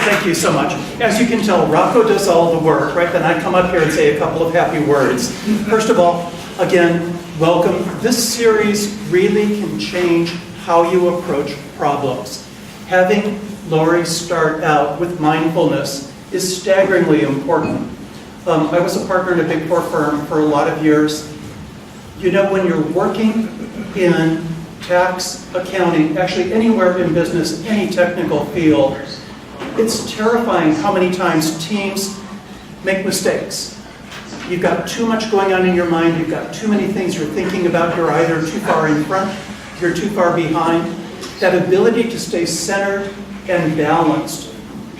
Thank you so much. As you can tell, Rocco does all the work, right? Then I come up here and say a couple of happy words. First of all, again, welcome. This series really can change how you approach problems. Having Lori start out with mindfulness is staggeringly important. I was a partner in a Big Four firm for a lot of years. You know, when you're working in tax, accounting, actually anywhere in business, any technical field, it's terrifying how many times teams make mistakes. You've got too much going on in your mind, you've got too many things you're thinking about, you're either too far in front, you're too far behind. That ability to stay centered and balanced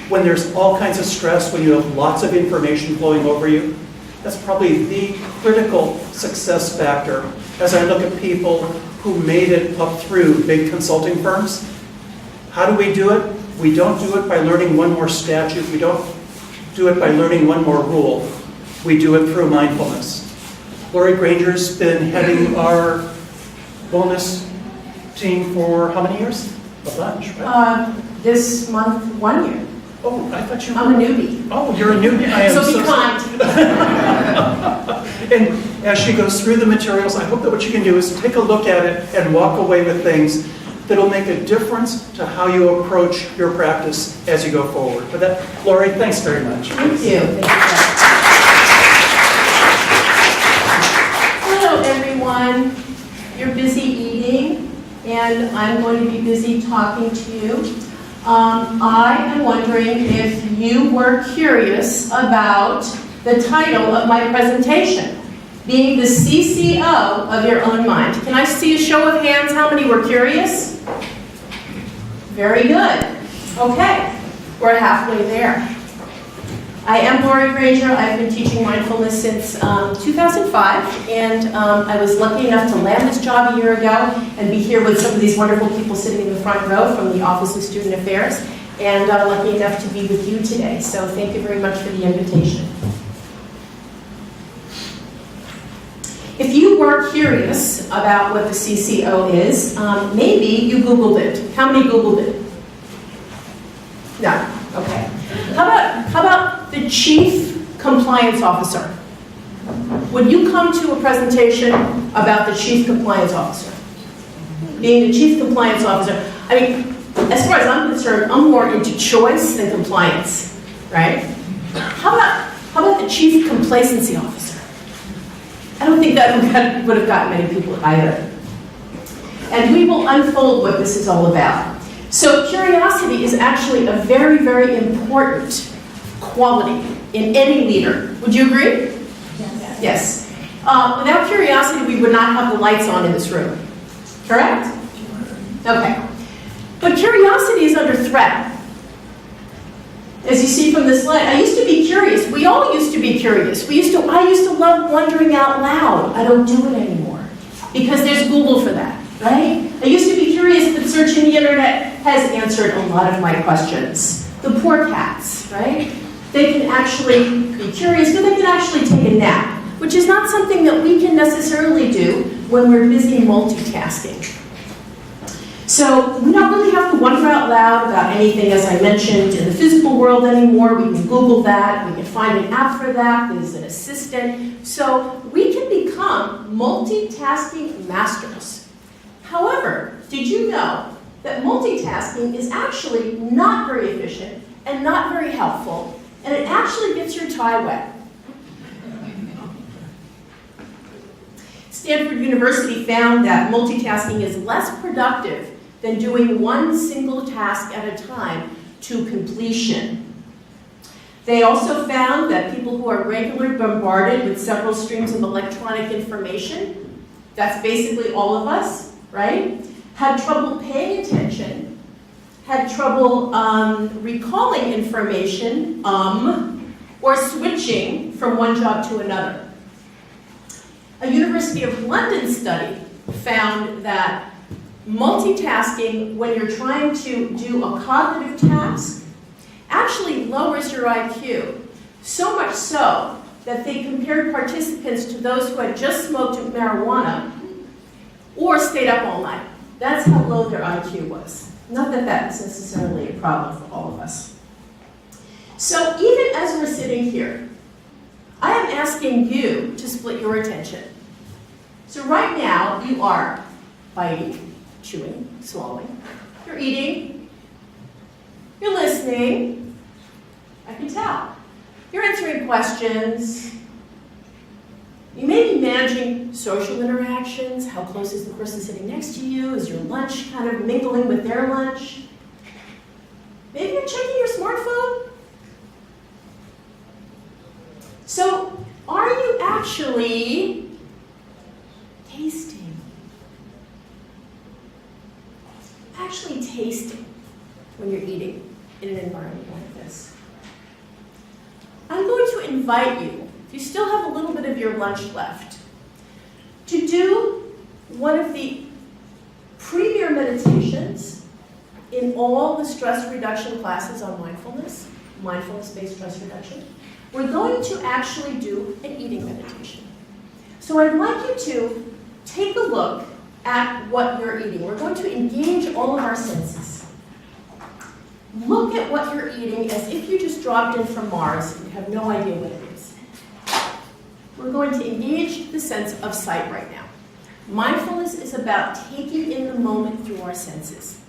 when there's all kinds of stress, when you have lots of information flowing over you, that's probably the critical success factor as I look at people who made it up through big consulting firms. How do we do it? We don't do it by learning one more statute. We don't do it by learning one more rule. We do it through mindfulness. Lori Granger's been heading our wellness team for how many years? A bunch, right? This month, 1 year. Oh, I thought you were... I'm a newbie. Oh, you're a newbie. I am so be kind. And as she goes through the materials, I hope that what you can do is take a look at it and walk away with things that'll make a difference to how you approach your practice as you go forward. For that, Lori, thanks very much. Thank you. Thank you. Hello, everyone. You're busy eating, and I'm going to be busy talking to you. I am wondering if you were curious about the title of my presentation, being the CCO of your own mind. Can I see a show of hands? How many were curious? Very good. Okay, we're halfway there. I am Lori Granger. I've been teaching mindfulness since 2005, and I was lucky enough to land this job a year ago and be here with some of these wonderful people sitting in the front row from the Office of Student Affairs, and I'm lucky enough to be with you today. So thank you very much for the invitation. If you were curious about what the CCO is, maybe you Googled it. How many Googled it? No. Okay. How about the Chief Compliance Officer? Would you come to a presentation about the Chief Compliance Officer? Being the Chief Compliance Officer, I mean, as far as I'm concerned, I'm more into choice than compliance, right? How about the Chief Complacency Officer? I don't think that would have gotten many people either. And we will unfold what this is all about. So curiosity is actually a very, very important quality in any leader. Would you agree? Yes. Yes. Without curiosity, we would not have the lights on in this room. Correct? Okay. But curiosity is under threat. As you see from this slide, I used to be curious. We all used to be curious. I used to love wondering out loud. I don't do it anymore because there's Google for that, right? I used to be curious, but searching the internet has answered a lot of my questions. The poor cats, right? They can actually be curious, but they can actually take a nap, which is not something that we can necessarily do when we're busy multitasking. So we don't really have to wonder out loud about anything, as I mentioned, in the physical world anymore. We can Google that. We can find an app for that. There's an assistant. So we can become multitasking masters. However, did you know that multitasking is actually not very efficient and not very helpful, and it actually gets your tie wet? Stanford University found that multitasking is less productive than doing one single task at a time to completion. They also found that people who are regularly bombarded with several streams of electronic information, that's basically all of us, right, had trouble paying attention, had trouble recalling information, or switching from one job to another. A University of London study found that multitasking, when you're trying to do a cognitive task, actually lowers your IQ. So much so that they compared participants to those who had just smoked marijuana or stayed up all night. That's how low their IQ was. Not that that's necessarily a problem for all of us. So even as we're sitting here, I am asking you to split your attention. So right now, you are biting, chewing, swallowing. You're eating. You're listening. I can tell. You're answering questions. You may be managing social interactions. How close is the person sitting next to you? Is your lunch kind of mingling with their lunch? Maybe you're checking your smartphone. So, are you actually tasting? Actually tasting when you're eating in an environment like this. I'm going to invite you, if you still have a little bit of your lunch left, to do one of the premier meditations in all the stress reduction classes on mindfulness, mindfulness-based stress reduction. We're going to actually do an eating meditation. So I'd like you to take a look at what you're eating. We're going to engage all of our senses. Look at what you're eating as if you just dropped in from Mars and you have no idea what it is. We're going to engage the sense of sight right now. Mindfulness is about taking in the moment through our senses.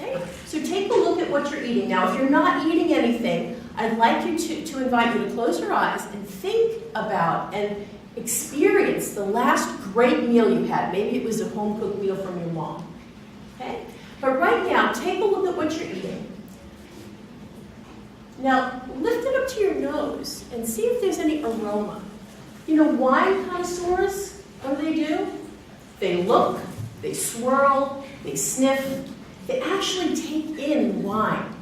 Okay? So take a look at what you're eating. Now, if you're not eating anything, I'd like you to invite you to close your eyes and think about and experience the last great meal you had. Maybe it was a home-cooked meal from your mom. Okay? But right now, take a look at what you're eating. Now, lift it up to your nose and see if there's any aroma. You know, wine connoisseurs, what do? They look, they swirl, they sniff. They actually take in wine,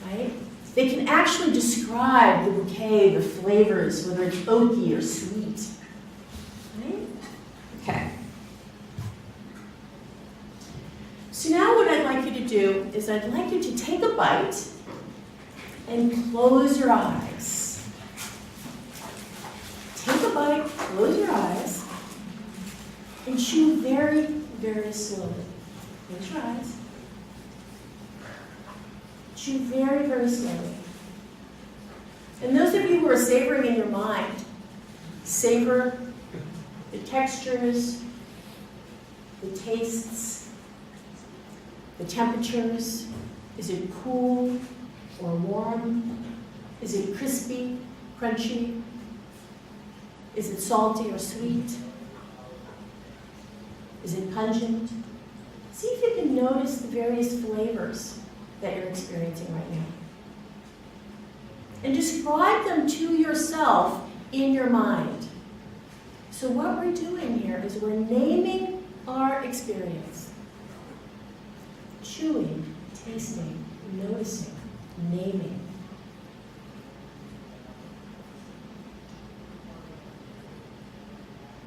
right? They can actually describe the bouquet, the flavors, whether it's oaky or sweet. Right? Okay. So now what I'd like you to do is I'd like you to take a bite and close your eyes. Take a bite, close your eyes, and chew very, very slowly. Close your eyes. Chew very, very slowly. And those of you who are savoring in your mind, savor the textures, the tastes, the temperatures. Is it cool or warm? Is it crispy, crunchy? Is it salty or sweet? Is it pungent? See if you can notice the various flavors that you're experiencing right now. And describe them to yourself in your mind. So what we're doing here is we're naming our experience. Chewing, tasting, noticing, naming.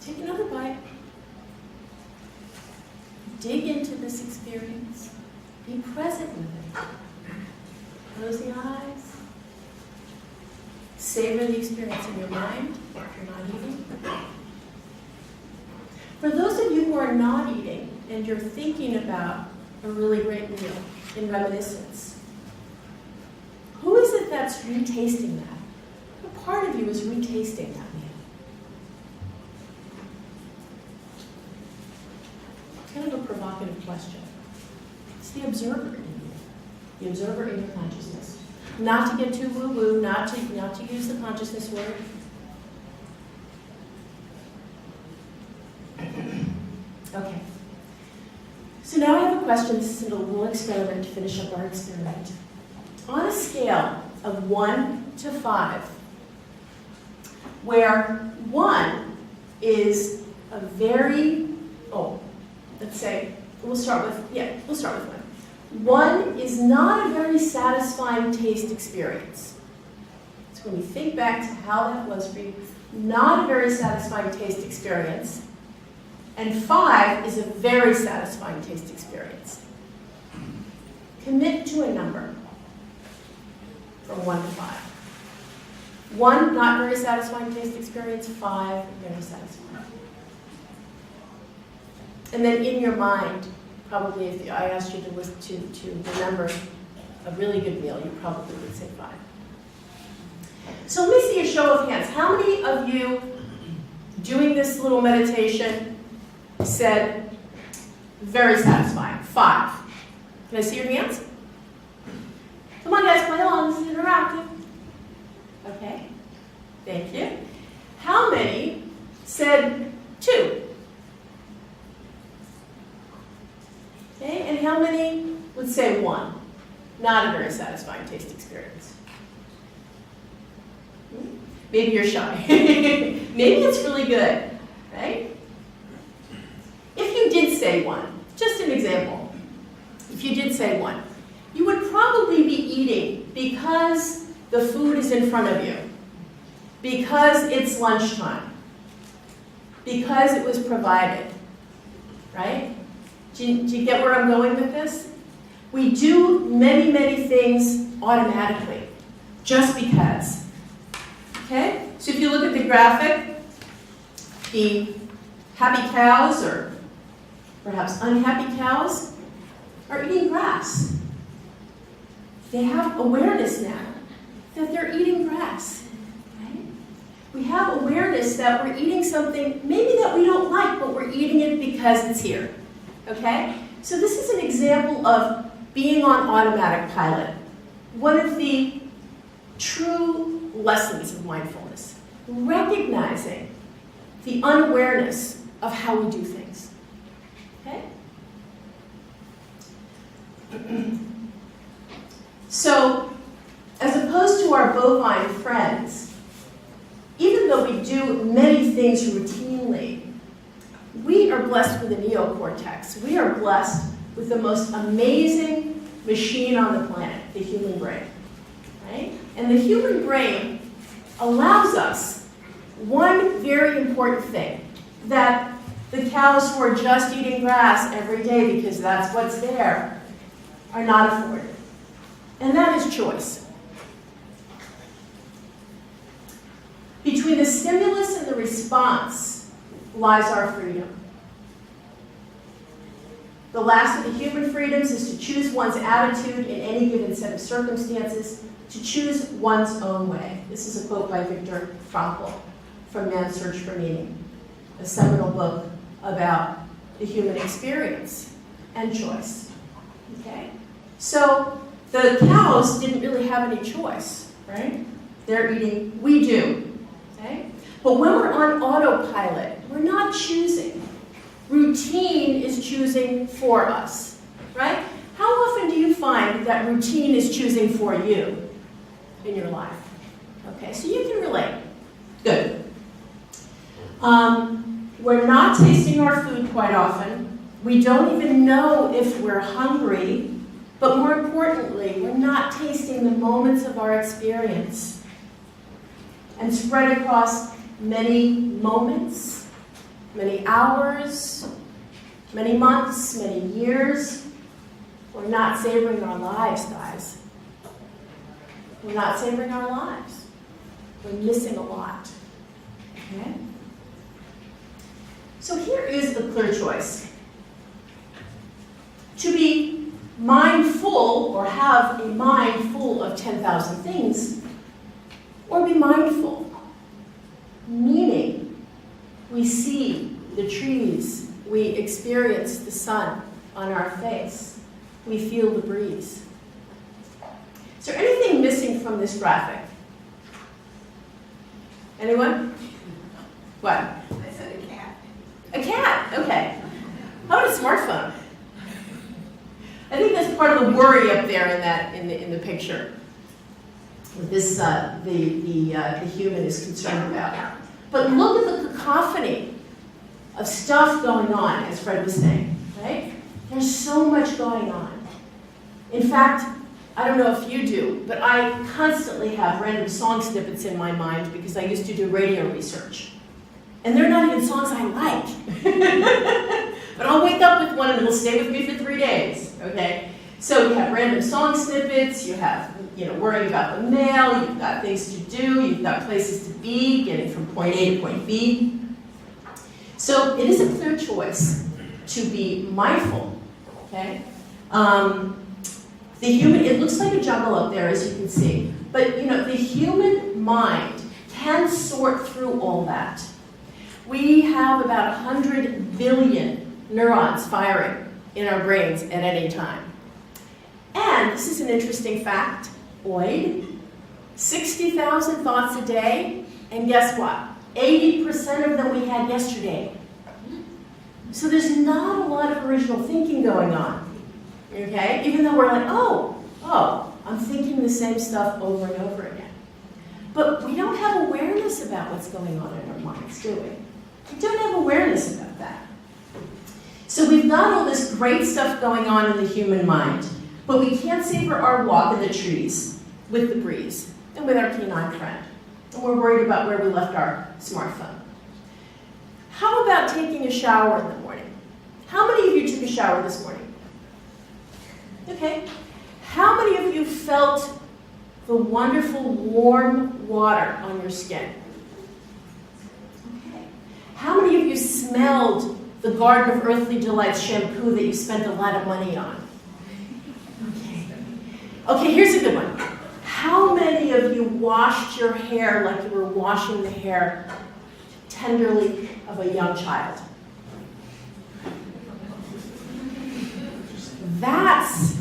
Take another bite. Dig into this experience. Be present with it. Close the eyes. Savor the experience in your mind if you're not eating. For those of you who are not eating and you're thinking about a really great meal in reminiscence, who is it that's retasting that? What part of you is retasting that meal? Kind of a provocative question. It's the observer in you, the observer in your consciousness. Not to get too woo-woo, not to use the consciousness word. Okay. So now I have a question. This is a little experiment to finish up our experiment. On a scale of 1 to 5, where 1 is a very, let's say, we'll start with 1. 1 is not a very satisfying taste experience. So when you think back to how that was for you, not a very satisfying taste experience. And 5 is a very satisfying taste experience. Commit to a number from 1 to 5. 1, not very satisfying taste experience. 5, very satisfying. And then in your mind, probably if I asked you to remember a really good meal, you probably would say 5. So let me see a show of hands. How many of you doing this little meditation said, very satisfying? 5. Can I see your hands? Come on guys, play along, this is interactive. Okay, thank you. How many said 2? Okay, and how many would say 1? Not a very satisfying taste experience. Maybe you're shy. Maybe it's really good, right? If you did say 1, just an example, if you did say 1, you would probably be eating because the food is in front of you, because it's lunchtime, because it was provided, right? Do you get where I'm going with this? We do many, many things automatically, just because. Okay? So if you look at the graphic, the happy cows, or perhaps unhappy cows, are eating grass. They have awareness now that they're eating grass. Right? We have awareness that we're eating something maybe that we don't like, but we're eating it because it's here. Okay? So this is an example of being on automatic pilot. One of the true lessons of mindfulness, recognizing the unawareness of how we do things. Okay? So, as opposed to our bovine friends, even though we do many things routinely, we are blessed with a neocortex. We are blessed with the most amazing machine on the planet, the human brain. Right? And the human brain allows us one very important thing, that the cows who are just eating grass every day because that's what's there are not afforded. And that is choice. Between the stimulus and the response lies our freedom. The last of the human freedoms is to choose one's attitude in any given set of circumstances, to choose one's own way. This is a quote by Viktor Frankl from Man's Search for Meaning, a seminal book about the human experience and choice. Okay? So the cows didn't really have any choice, right? They're eating, we do. Okay? But when we're on autopilot, we're not choosing. Routine is choosing for us, right? How often do you find that routine is choosing for you in your life? Okay, so you can relate. Good. We're not tasting our food quite often. We don't even know if we're hungry, but more importantly, we're not tasting the moments of our experience. And spread across many moments, many hours, many months, many years, we're not savoring our lives, guys. We're not savoring our lives. We're missing a lot. Okay? So here is the clear choice. To be mindful, or have a mind full of 10,000 things, or be mindful, meaning we see the trees, we experience the sun on our face, we feel the breeze. Is there anything missing from this graphic? Anyone? What? I said a cat. A cat, okay. How about a smartphone? I think that's part of the worry up there in the picture. This the human is concerned about. But look at the cacophony of stuff going on, as Fred was saying, right? There's so much going on. In fact, I don't know if you do, but I constantly have random song snippets in my mind because I used to do radio research. And they're not even songs I like. But I'll wake up with one and it'll stay with me for 3 days, okay? So you have random song snippets, you have, worrying about the mail, you've got things to do, you've got places to be, getting from point A to point B. So it is a clear choice to be mindful, okay? The human, it looks like a jungle up there, as you can see. But the human mind can sort through all that. We have about 100 billion neurons firing in our brains at any time. And this is an interesting fact, 60,000 thoughts a day, and guess what? 80% of them we had yesterday. So there's not a lot of original thinking going on, okay? Even though we're like, oh, I'm thinking the same stuff over and over again. But we don't have awareness about what's going on in our minds, do we? We don't have awareness about that. So we've got all this great stuff going on in the human mind, but we can't savor our walk in the trees with the breeze and with our canine friend. And we're worried about where we left our smartphone. How about taking a shower in the morning? How many of you took a shower this morning? Okay. How many of you felt the wonderful warm water on your skin? Okay. How many of you smelled the Garden of Earthly Delights shampoo that you spent a lot of money on? Okay, here's a good one. How many of you washed your hair like you were washing the hair tenderly of a young child? That's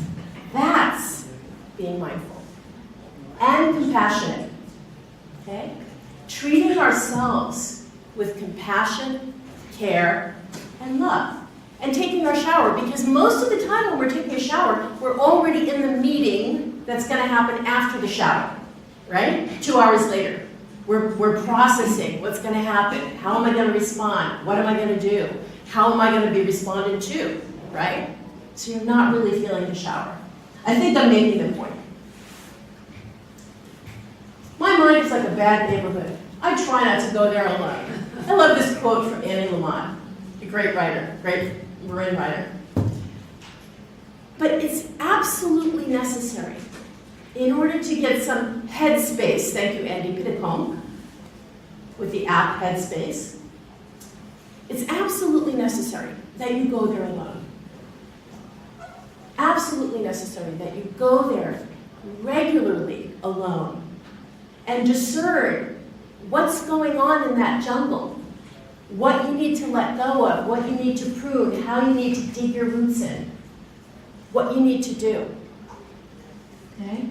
being mindful and compassionate, okay? Treating ourselves with compassion, care, and love. And taking our shower, because most of the time when we're taking a shower, we're already in the meeting that's going to happen after the shower, right? 2 hours later. We're processing what's going to happen. How am I going to respond? What am I going to do? How am I going to be responded to, right? So you're not really feeling the shower. I think I'm making the point. My mind is like a bad neighborhood. I try not to go there alone. I love this quote from Annie Lamott, a great writer, great Marin writer. But it's absolutely necessary in order to get some headspace. Thank you, Andy Pitacombe, with the app Headspace. It's absolutely necessary that you go there alone. Absolutely necessary that you go there regularly alone and discern what's going on in that jungle, what you need to let go of, what you need to prune, how you need to dig your roots in, what you need to do. Okay?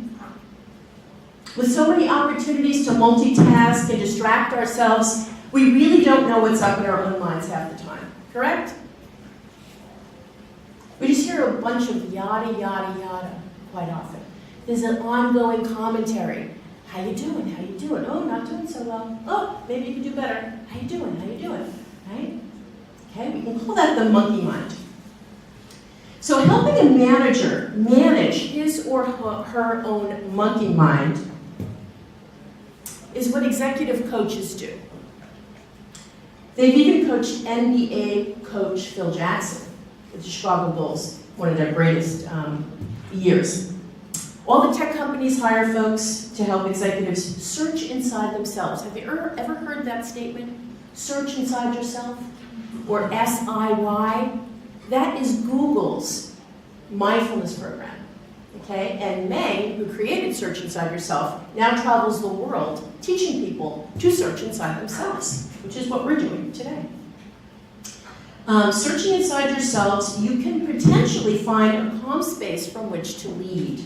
With so many opportunities to multitask and distract ourselves, we really don't know what's up in our own minds half the time. Correct? We just hear a bunch of yada, yada, yada quite often. There's an ongoing commentary. How you doing? How you doing? Oh, not doing so well. Oh, maybe you can do better. How you doing? How you doing? Right? Okay, we can call that the monkey mind. So helping a manager manage his or her own monkey mind is what executive coaches do. They've even coached NBA coach Phil Jackson with the Chicago Bulls, one of their greatest years. All the tech companies hire folks to help executives search inside themselves. Have you ever heard that statement? Search inside yourself? Or SIY? That is Google's mindfulness program. Okay? And May, who created Search Inside Yourself, now travels the world teaching people to search inside themselves, which is what we're doing today. Searching inside yourselves, you can potentially find a calm space from which to lead.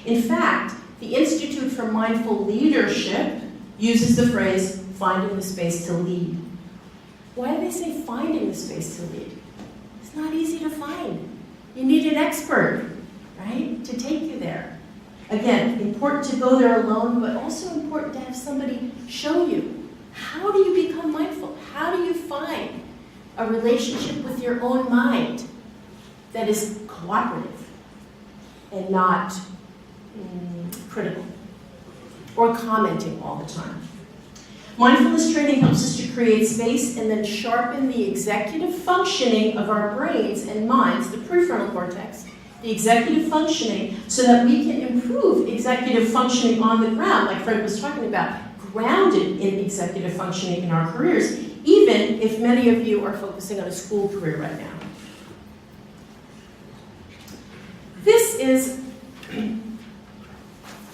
In fact, the Institute for Mindful Leadership uses the phrase, finding the space to lead. Why do they say finding the space to lead? It's not easy to find. You need an expert, right, to take you there. Again, important to go there alone, but also important to have somebody show you. How do you become mindful? How do you find a relationship with your own mind that is cooperative and not critical or commenting all the time? Mindfulness training helps us to create space and then sharpen the executive functioning of our brains and minds, the prefrontal cortex, the executive functioning, so that we can improve executive functioning on the ground, like Fred was talking about, grounded in executive functioning in our careers, even if many of you are focusing on a school career right now. This is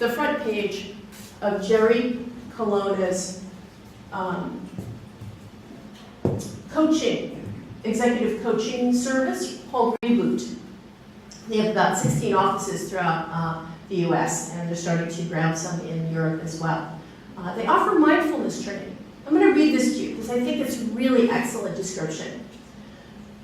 the front page of Jerry Colonna's executive coaching service called Reboot. They have about 16 offices throughout the US, and they're starting to ground some in Europe as well. They offer mindfulness training. I'm going to read this to you because I think it's really excellent description.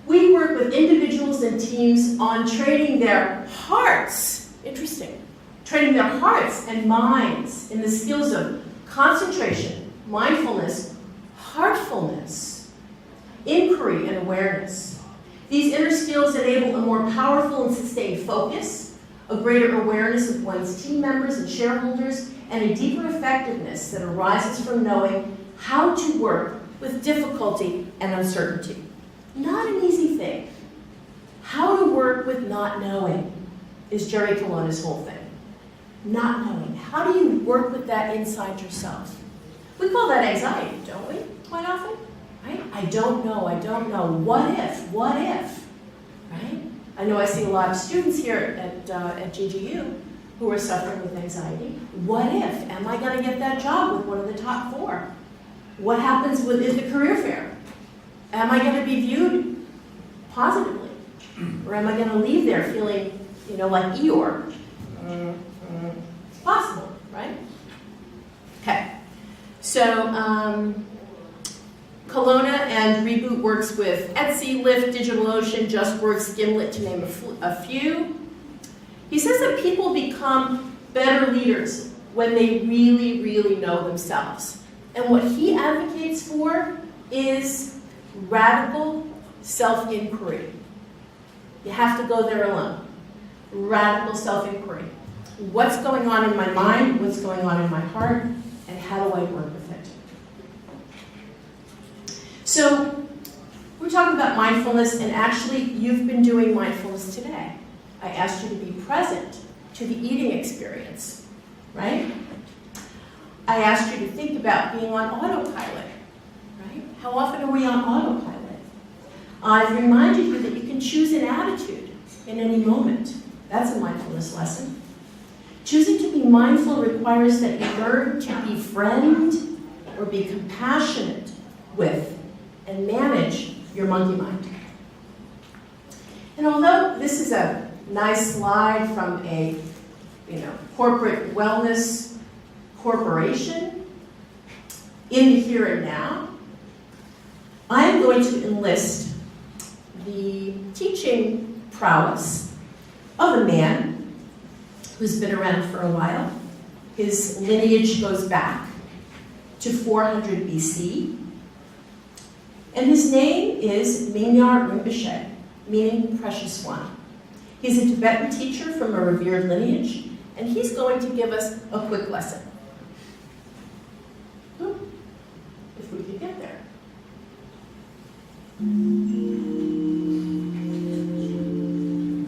We work with individuals and teams on training their hearts, interesting, training their hearts and minds in the skills of concentration, mindfulness, heartfulness, inquiry, and awareness. These inner skills enable a more powerful and sustained focus, a greater awareness of one's team members and shareholders, and a deeper effectiveness that arises from knowing how to work with difficulty and uncertainty. Not an easy thing. How to work with not knowing is Jerry Colonna's whole thing. Not knowing. How do you work with that inside yourself? We call that anxiety, don't we? Quite often, right? I don't know. What if? Right? I know I see a lot of students here at GGU who are suffering with anxiety. What if? Am I going to get that job with one of the top 4? What happens with the career fair? Am I going to be viewed positively? Or am I going to leave there feeling, like Eeyore? It's possible, right? Okay. So, Colonna and Reboot works with Etsy, Lyft, DigitalOcean, JustWorks, Gimlet, to name a few. He says that people become better leaders when they really, really know themselves. And what he advocates for is radical self-inquiry. You have to go there alone. Radical self-inquiry. What's going on in my mind? What's going on in my heart? And how do I work with it? So, we're talking about mindfulness, and actually, you've been doing mindfulness today. I asked you to be present to the eating experience, right? I asked you to think about being on autopilot, right? How often are we on autopilot? I've reminded you that you can choose an attitude in any moment. That's a mindfulness lesson. Choosing to be mindful requires that you learn to befriend or be compassionate with and manage your monkey mind. And although this is a nice slide from a corporate wellness corporation in the here and now, I am going to enlist the teaching prowess of a man who's been around for a while. His lineage goes back to 400 BC. And his name is Mingyar Rinpoche, meaning precious one. He's a Tibetan teacher from a revered lineage, and he's going to give us a quick lesson. If we could get there.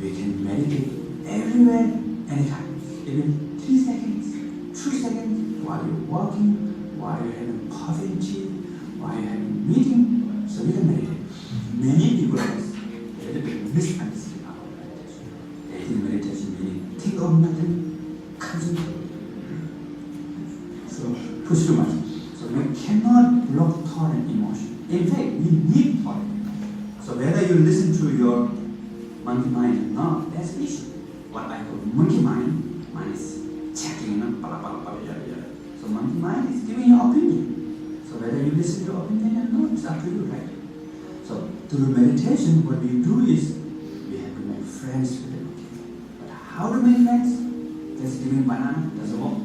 We can meditate everywhere, anytime. Even 3 seconds, 2 seconds, while you're walking, while you're having coffee and tea, while you're having a meeting. So we can meditate. Many people have a little bit misunderstanding about meditation. They think meditation meaning think of nothing, concentrate. So push too much. So we cannot block thought and emotion. In fact, we need thought. So whether you listen to your monkey mind or not, that's the issue. What I call monkey mind, mine is checking, So monkey mind is giving you opinion. So whether you listen to opinion or not, it's up to you, right? So through meditation, what we do is we have to make friends with it. But how to make friends? Just giving banana doesn't work.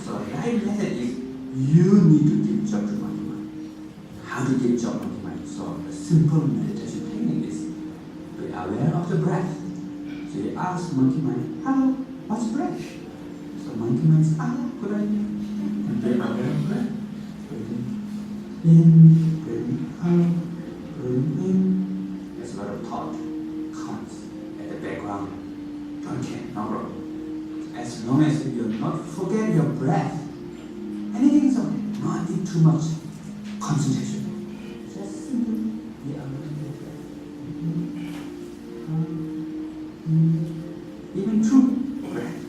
So right method is you need to give job to monkey mind. How to give job to monkey mind? So the simple meditation technique is be aware of the breath. So you ask monkey mind, hello, what's breath? So monkey mind says, good idea. And be aware of breath. Breathing in, breathing out, breathing in. There's a lot of thought comes at the background. Don't care, no problem. As long as you do not forget your breath, anything is okay. Not need too much concentration. Just simply be aware of your breath. Even through breath.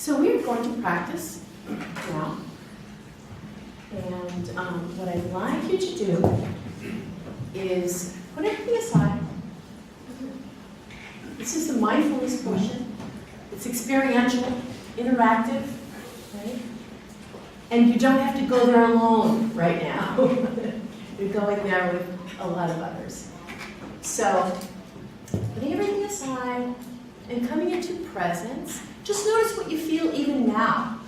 So we're going to practice now. And what I'd like you to do is put everything aside. This is the mindfulness portion. It's experiential, interactive, right? And you don't have to go there alone right now. You're going there with a lot of others. So, putting everything aside and coming into presence, just notice what you feel even now.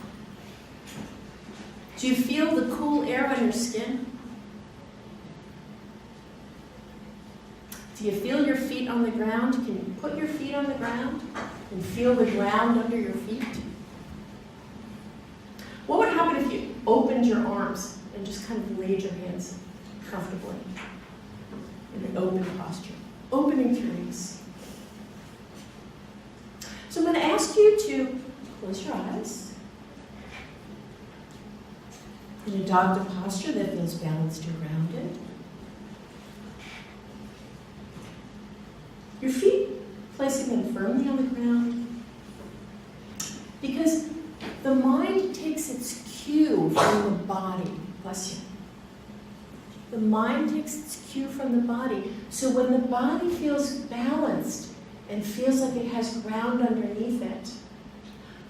Do you feel the cool air on your skin? Do you feel your feet on the ground? Can you put your feet on the ground and feel the ground under your feet? What would happen if you opened your arms and just kind of laid your hands comfortably in an open posture? Open and curious. So I'm going to ask you to close your eyes and adopt a posture that feels balanced and grounded. Your feet, placing them firmly on the ground, because the mind takes its cue from the body. Bless you. The mind takes its cue from the body. So when the body feels balanced and feels like it has ground underneath it,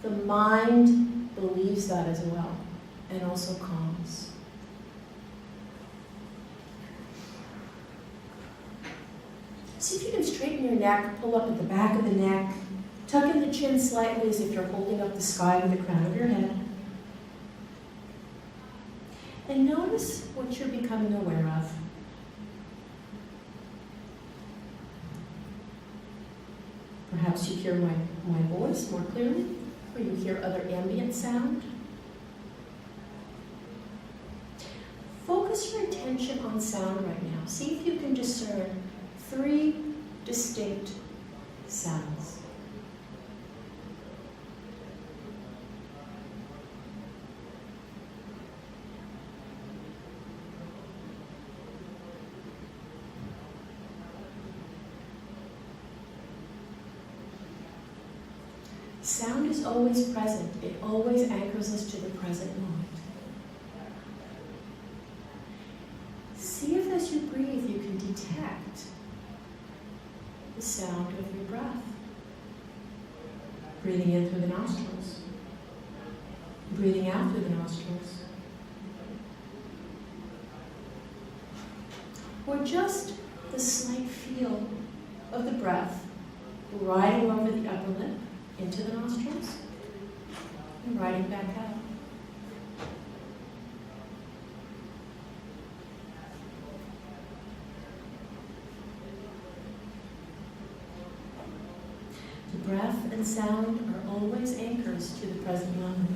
the mind believes that as well and also calms. See if you can straighten your neck, pull up at the back of the neck, tuck in the chin slightly as if you're holding up the sky with the crown of your head. And notice what you're becoming aware of. Perhaps you hear my voice more clearly, or you hear other ambient sound. Focus your attention on sound right now. See if you can discern 3 distinct sounds. Sound is always present. It always anchors us to the present moment. See if as you breathe you can detect the sound of your breath. Breathing in through the nostrils. Breathing out through the nostrils. Or just the slight feel of the breath riding over the upper lip into the nostrils and riding back out. The breath and sound are always anchors to the present moment.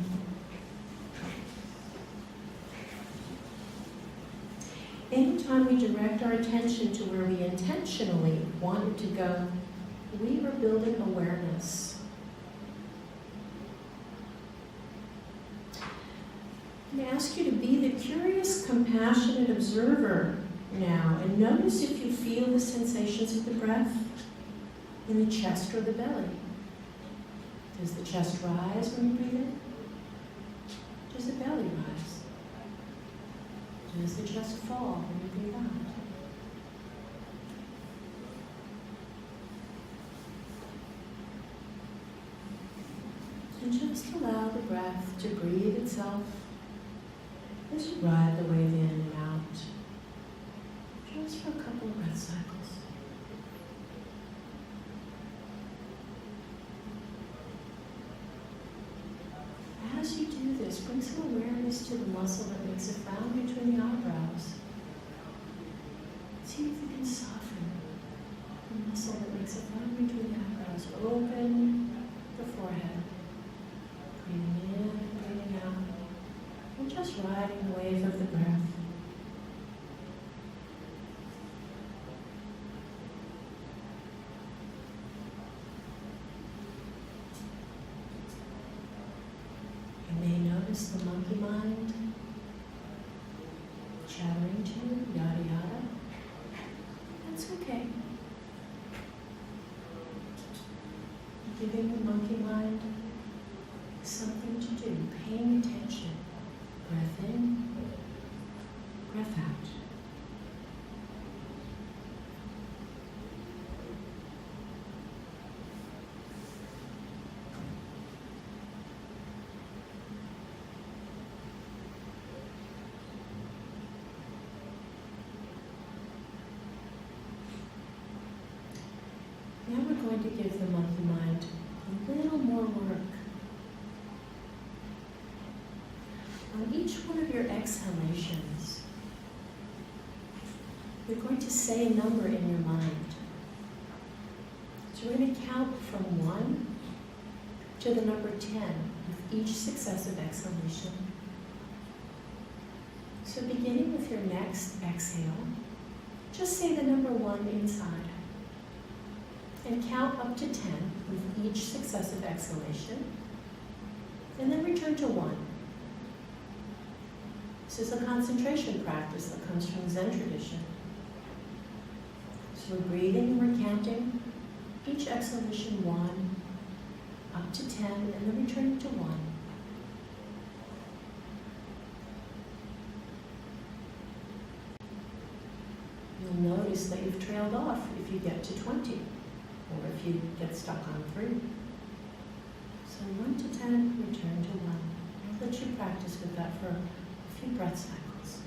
Anytime we direct our attention to where we intentionally want it to go, we are building awareness. I ask you to be the curious, compassionate observer now, and notice if you feel the sensations of the breath in the chest or the belly. Does the chest rise when you breathe in? Does the belly rise? Does the chest fall when you breathe out? And just allow the breath to breathe itself as you ride the wave in and out, just for a couple of breath cycles. As you do this, bring some awareness to the muscle that makes a frown between the eyebrows. See if you can soften the muscle that makes a frown between the eyebrows. Open the forehead. Breathing in and breathing out. And just riding the wave of the breath. You may notice the monkey mind chattering to you, yada yada. That's okay. Giving the monkey mind some something to do, paying attention. Breath in, breath out. Now we're going to give the monkey mind a little more work. On each one of your exhalations, you're going to say a number in your mind. So we're going to count from 1 to the number 10 with each successive exhalation. So beginning with your next exhale, just say the number 1 inside. And count up to 10 with each successive exhalation. And then return to 1. This is a concentration practice that comes from the Zen tradition. So we're breathing and we're counting each exhalation 1, up to 10, and then returning to 1. You'll notice that you've trailed off if you get to 20, or if you get stuck on 3. So 1 to 10, return to 1. I'll let you practice with that for a few breath cycles.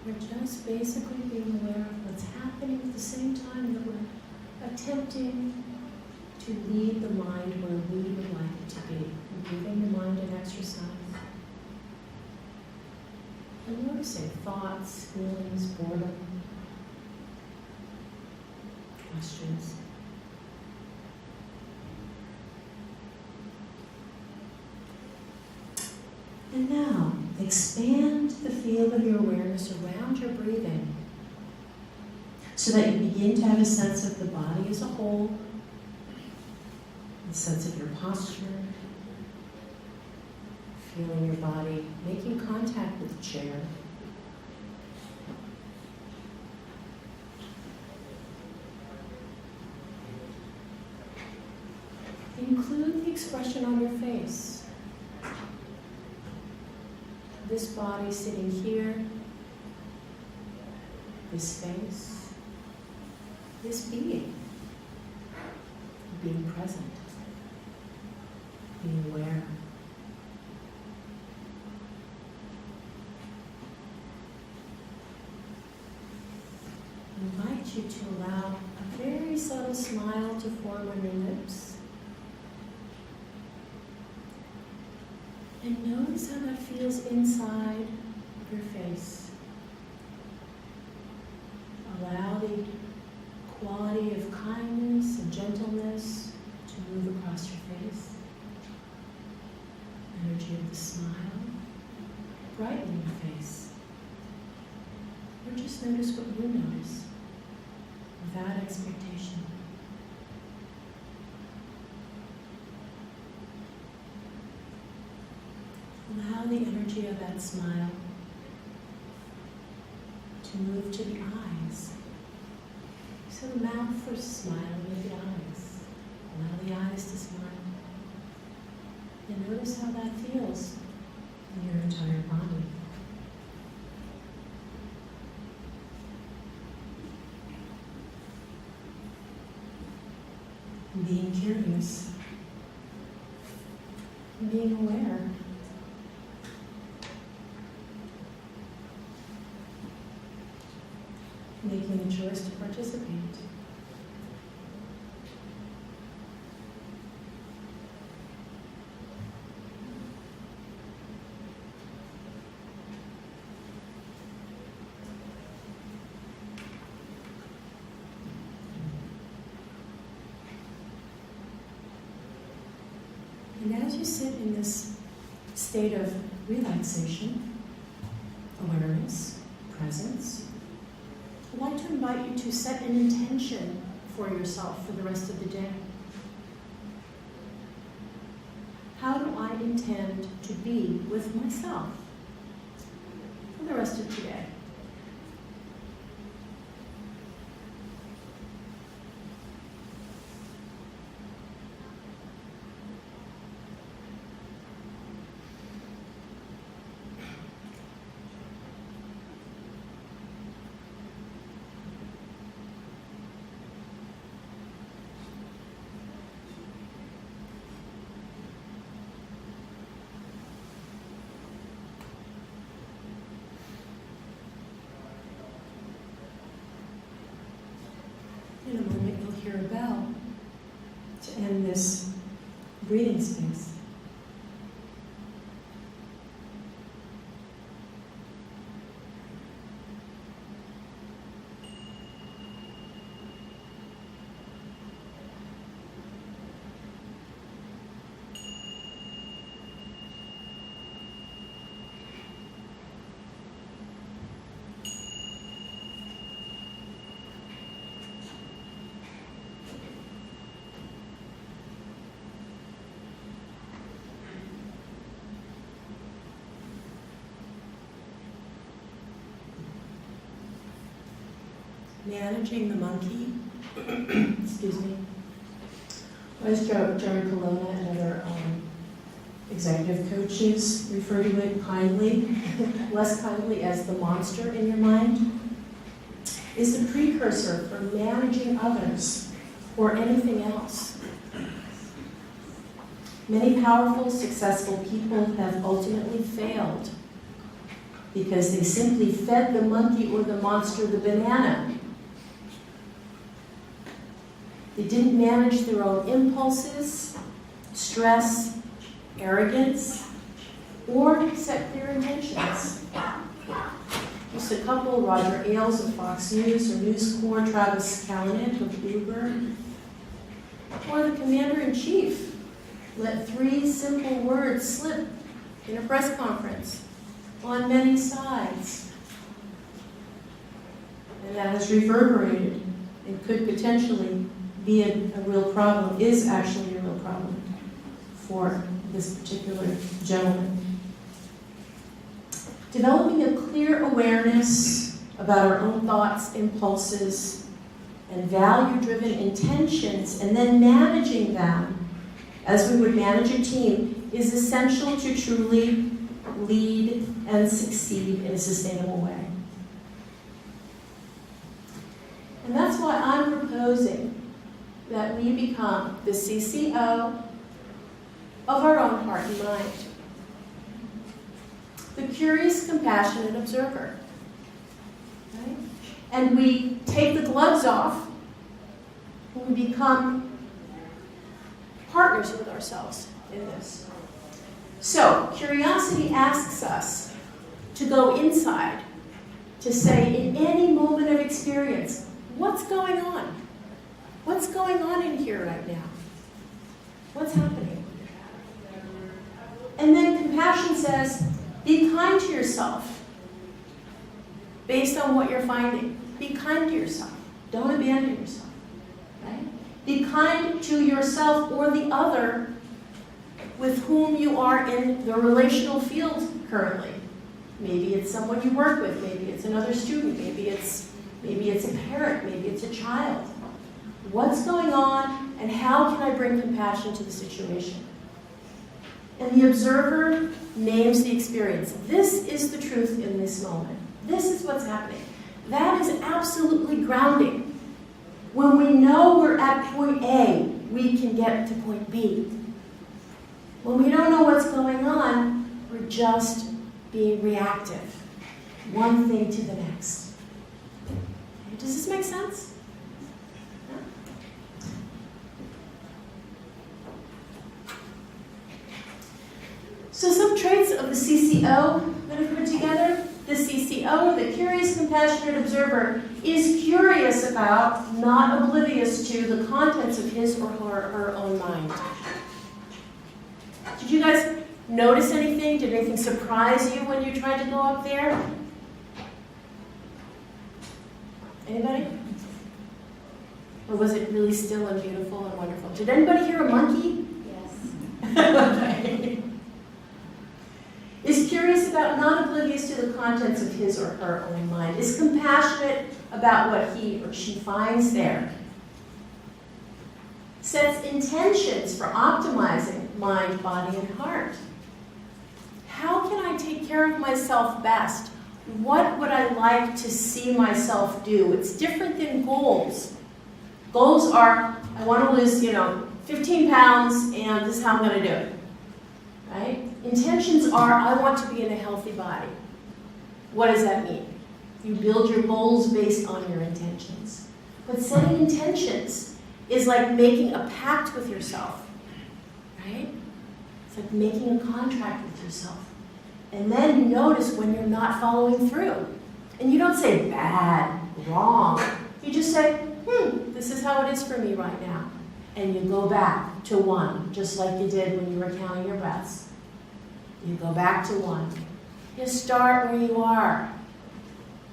We're just basically being aware of what's happening at the same time that we're attempting to lead the mind where we would like it to be. We're giving the mind an exercise. And noticing thoughts, feelings, boredom, questions. And now, expand the field of your awareness around your breathing so that you begin to have a sense of the body as a whole, a sense of your posture, feeling your body making contact with the chair. Include the expression on your face. This body sitting here, this face, this being present, being aware. I invite you to allow a very subtle smile to form on your lips. And notice how that feels inside your face. Allow the quality of kindness and gentleness to move across your face. Energy of the smile, brighten your face. Or just notice what you notice, without expectation. Allow the energy of that smile to move to the eyes. So the mouth is smiling with the eyes. Allow the eyes to smile. And notice how that feels in your entire body. Being curious, being aware. the choice to participate. And as you sit in this state of relaxation, awareness, presence, I'd like to invite you to set an intention for yourself for the rest of the day. How do I intend to be with myself for the rest of today? In a moment, you'll hear a bell to end this breathing space. Managing the monkey, excuse me, as Jerry Colonna and other executive coaches refer to it kindly, less kindly as the monster in your mind, is the precursor for managing others or anything else. Many powerful, successful people have ultimately failed because they simply fed the monkey or the monster the banana. They didn't manage their own impulses, stress, arrogance, or set clear intentions. Just a couple, Roger Ailes of Fox News or News Corps, Travis Kalanick of Uber, or the commander-in-chief let 3 simple words slip in a press conference on many sides. And that has reverberated and could potentially be a real problem, is actually a real problem for this particular gentleman. Developing a clear awareness about our own thoughts, impulses, and value-driven intentions, and then managing them as we would manage a team, is essential to truly lead and succeed in a sustainable way. And that's why I'm proposing that we become the CCO of our own heart and mind. The curious, compassionate observer. Right? And we take the gloves off and we become partners with ourselves in this. So, curiosity asks us to go inside, to say in any moment of experience, what's going on? What's going on in here right now? What's happening? And then compassion says, be kind to yourself based on what you're finding. Be kind to yourself. Don't abandon yourself. Right? Be kind to yourself or the other with whom you are in the relational field currently. Maybe it's someone you work with, maybe it's another student, maybe it's a parent, maybe it's a child. What's going on, and how can I bring compassion to the situation? And the observer names the experience. This is the truth in this moment. This is what's happening. That is absolutely grounding. When we know we're at point A, we can get to point B. When we don't know what's going on, we're just being reactive. One thing to the next. Does this make sense? So some traits of the CCO that I've put together. The CCO, the curious, compassionate observer, is curious about, not oblivious to, the contents of his or her own mind. Did you guys notice anything? Did anything surprise you when you tried to go up there? Anybody? Or was it really still and beautiful and wonderful? Did anybody hear a monkey? Yes. Okay. Is curious about, not oblivious to the contents of his or her own mind. Is compassionate about what he or she finds there. Sets intentions for optimizing mind, body, and heart. How can I take care of myself best? What would I like to see myself do? It's different than goals. Goals are, I want to lose, 15 pounds, and this is how I'm going to do it. Right? Intentions are, I want to be in a healthy body. What does that mean? You build your goals based on your intentions. But setting intentions is like making a pact with yourself. Right? It's like making a contract with yourself. And then you notice when you're not following through. And you don't say bad, wrong. You just say, this is how it is for me right now. And you go back to one, just like you did when you were counting your breaths. You go back to one. You start where you are,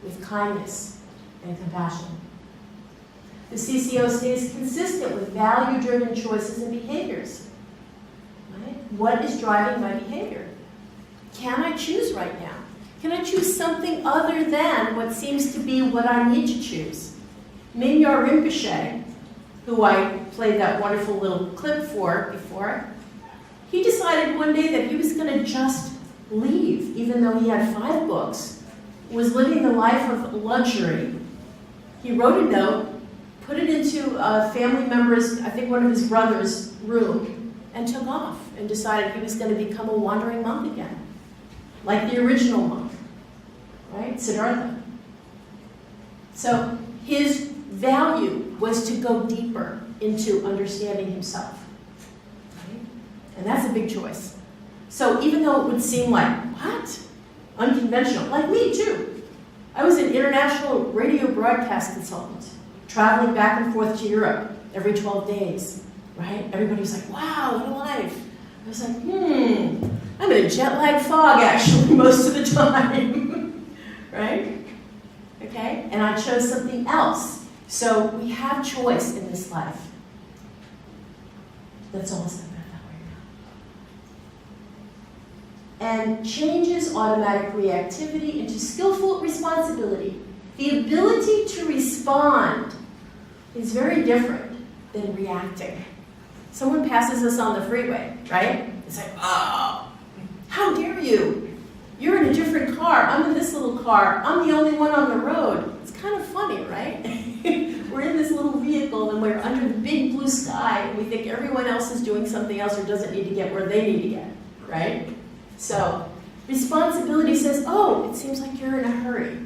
with kindness and compassion. The CCO stays consistent with value-driven choices and behaviors. Right? What is driving my behavior? Can I choose right now? Can I choose something other than what seems to be what I need to choose? Minyar Rinpoche, who I played that wonderful little clip for before, he decided one day that he was going to just leave, even though he had 5 books, was living the life of luxury. He wrote a note, put it into a family member's, I think one of his brother's room, and took off and decided he was going to become a wandering monk again, like the original monk, right? Siddhartha. So his value was to go deeper into understanding himself. Right? And that's a big choice. So even though it would seem like, what? Unconventional, like me too. I was an international radio broadcast consultant, traveling back and forth to Europe every 12 days, right? Everybody was like, wow, what a life. I was like, I'm in a jet lag fog actually most of the time, right? Okay, and I chose something else. So we have choice in this life. Let's all step back that way now. And changes automatic reactivity into skillful responsibility. The ability to respond is very different than reacting. Someone passes us on the freeway, right? It's like, oh, how dare you? You're in a different car. I'm in this little car. I'm the only one on the road. It's kind of funny, right? We're in this little vehicle and we're under the big blue sky and we think everyone else is doing something else or doesn't need to get where they need to get, right? So responsibility says, oh, it seems like you're in a hurry,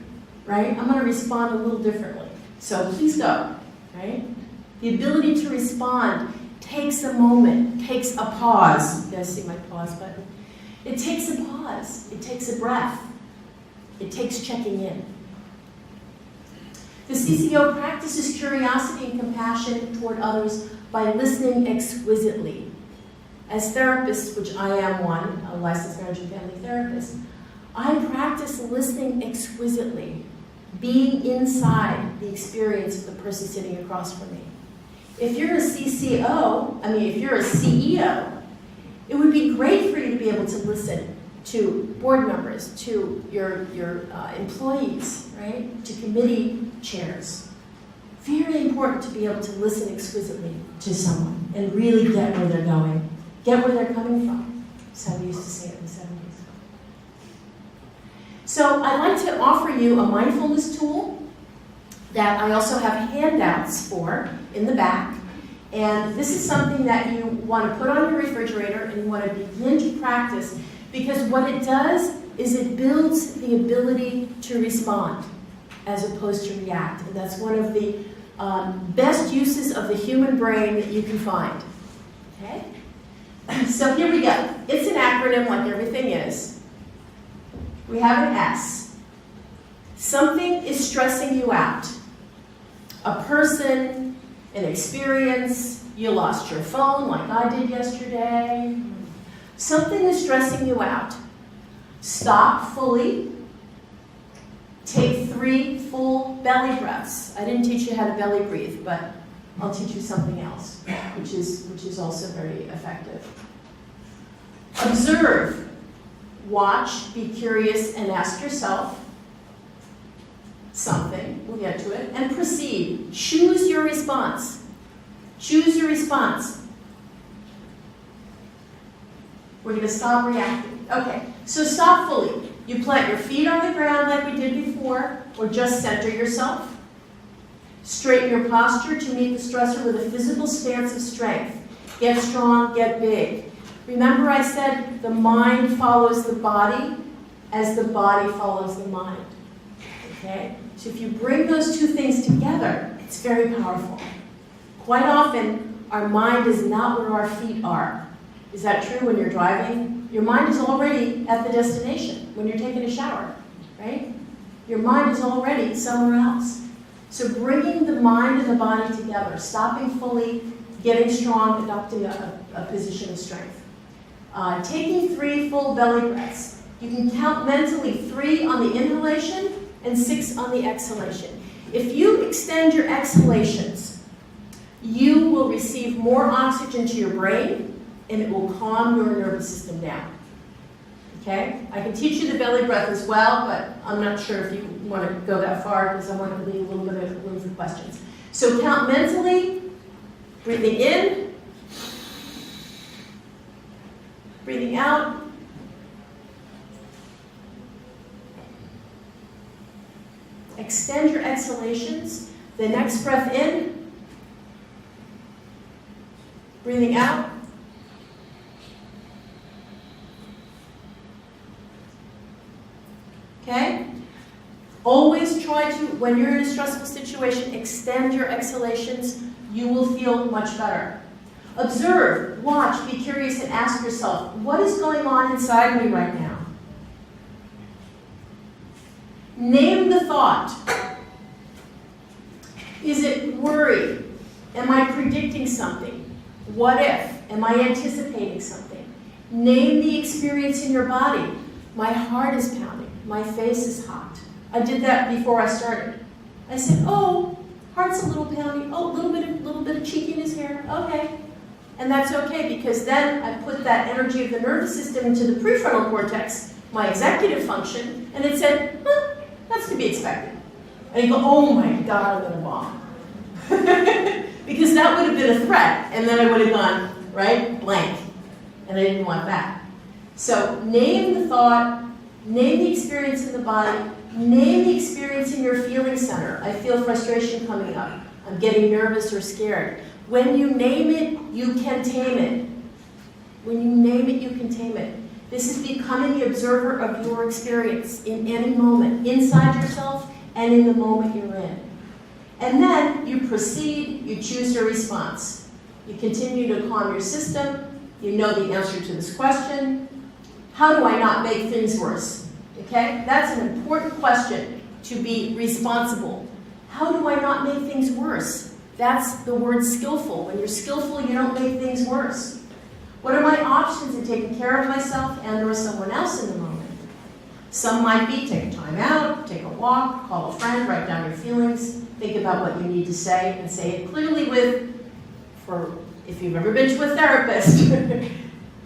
right? I'm going to respond a little differently. So please go, right? The ability to respond takes a moment, takes a pause. You guys see my pause button? It takes a pause. It takes a breath. It takes checking in. The CCO practices curiosity and compassion toward others by listening exquisitely. As therapists, which I am one, a licensed marriage and family therapist, I practice listening exquisitely, being inside the experience of the person sitting across from me. If you're a if you're a CEO, it would be great for you to be able to listen to board members, to your employees, right? To committee chairs. Very important to be able to listen exquisitely to someone and really get where they're going, get where they're coming from. That's how we used to say it in the 70s. So I'd like to offer you a mindfulness tool that I also have handouts for in the back. And this is something that you want to put on your refrigerator and you want to begin to practice, because what it does is it builds the ability to respond. as opposed to react. And that's one of the best uses of the human brain that you can find. Okay? So here we go. It's an acronym like everything is. We have an S. Something is stressing you out. A person, an experience, you lost your phone like I did yesterday. Something is stressing you out. Stop fully. Take 3 full belly breaths. I didn't teach you how to belly breathe, but I'll teach you something else, which is also very effective. Observe, watch, be curious, and ask yourself something. We'll get to it. And proceed. Choose your response. Choose your response. We're going to stop reacting. Okay, so stop fully. You plant your feet on the ground like we did before, or just center yourself. Straighten your posture to meet the stressor with a physical stance of strength. Get strong, get big. Remember I said the mind follows the body as the body follows the mind. Okay? So if you bring those two things together, it's very powerful. Quite often, our mind is not where our feet are. Is that true when you're driving? Your mind is already at the destination when you're taking a shower, right? Your mind is already somewhere else. So bringing the mind and the body together, stopping fully, getting strong, adopting a position of strength. Taking 3 full belly breaths. You can count mentally 3 on the inhalation and 6 on the exhalation. If you extend your exhalations, you will receive more oxygen to your brain, and it will calm your nervous system down. Okay? I can teach you the belly breath as well, but I'm not sure if you want to go that far because I want to leave a little bit of room for questions. So count mentally, breathing in, breathing out, extend your exhalations. The next breath in, breathing out. Okay? Always try to, when you're in a stressful situation, extend your exhalations. You will feel much better. Observe, watch, be curious, and ask yourself, what is going on inside me right now? Name the thought. Is it worry? Am I predicting something? What if? Am I anticipating something? Name the experience in your body. My heart is pounding. My face is hot. I did that before I started. I said, oh, heart's a little pounding. Oh, a little bit of cheekiness here. Okay. And that's okay because then I put that energy of the nervous system into the prefrontal cortex, my executive function, and it said, that's to be expected. And you go, oh my God, I'm going to bomb. Because that would have been a threat, and then I would have gone, right, blank. And I didn't want that. So name the thought, name the experience in the body, name the experience in your feeling center. I feel frustration coming up. I'm getting nervous or scared. When you name it, you can tame it. When you name it, you can tame it. This is becoming the observer of your experience in any moment, inside yourself and in the moment you're in. And then you proceed, you choose your response. You continue to calm your system. You know the answer to this question. How do I not make things worse? Okay? That's an important question to be responsible. How do I not make things worse? That's the word skillful. When you're skillful, you don't make things worse. What are my options in taking care of myself and or someone else in the moment? Some might be take time out, take a walk, call a friend, write down your feelings, think about what you need to say, and say it clearly with, for if you've ever been to a therapist,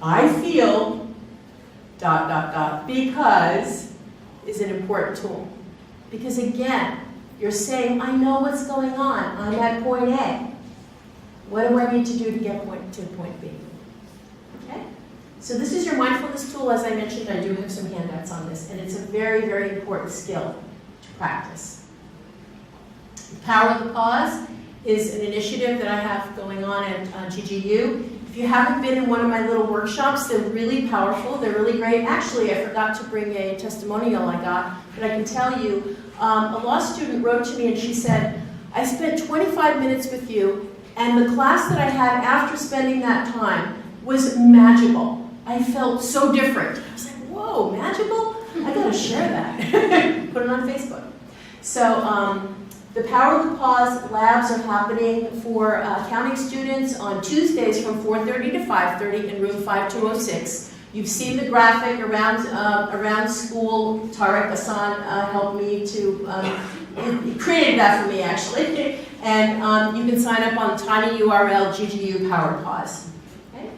I feel ... because is an important tool. Because again, you're saying, I know what's going on. I'm at point A. What do I need to do to get to point B? Okay? So this is your mindfulness tool. As I mentioned, I do have some handouts on this, and it's a very, very important skill to practice. The Power of the Pause is an initiative that I have going on at GGU. If you haven't been in one of my little workshops, they're really powerful, they're really great. Actually, I forgot to bring a testimonial I got, but I can tell you, a law student wrote to me and she said, I spent 25 minutes with you, and the class that I had after spending that time was magical. I felt so different. I was like, whoa, magical? I gotta share that. Put it on Facebook. So the Power of the Pause labs are happening for accounting students on Tuesdays from 4:30 to 5:30 in room 5206. You've seen the graphic around school. Tarek Hassan helped me to, he created that for me actually. And you can sign up on tiny URL GGU Power Pause. Okay?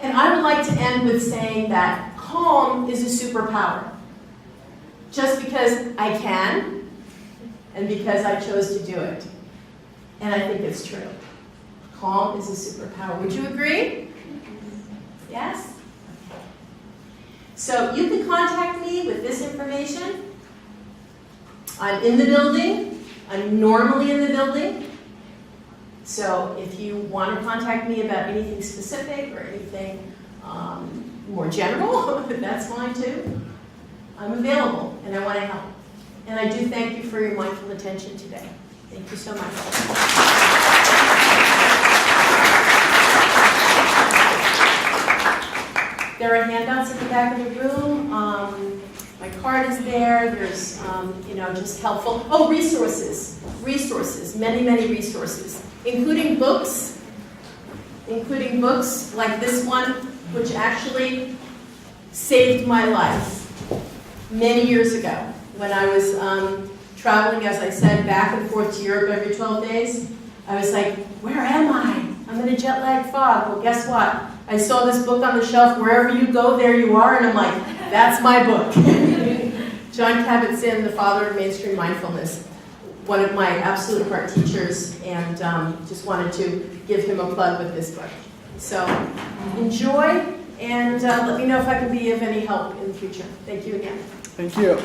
And I would like to end with saying that calm is a superpower. Just because I can, and because I chose to do it. And I think it's true. Calm is a superpower. Would you agree? Yes? So you can contact me with this information. I'm in the building. I'm normally in the building. So if you want to contact me about anything specific or anything more general, that's fine too. I'm available and I want to help. And I do thank you for your mindful attention today. Thank you so much. There are handouts in the back of the room. My card is there. There's, just helpful. Oh, resources. Resources. Many, many resources, including books like this one, which actually saved my life many years ago when I was traveling, as I said, back and forth to Europe every 12 days. I was like, where am I? I'm in a jet lag fog. Well, guess what? I saw this book on the shelf. Wherever you go, there you are. And I'm like, that's my book. John Kabat-Zinn, the father of mainstream mindfulness, one of my absolute heart teachers, and just wanted to give him a plug with this book. So enjoy, and let me know if I can be of any help in the future. Thank you again. Thank you.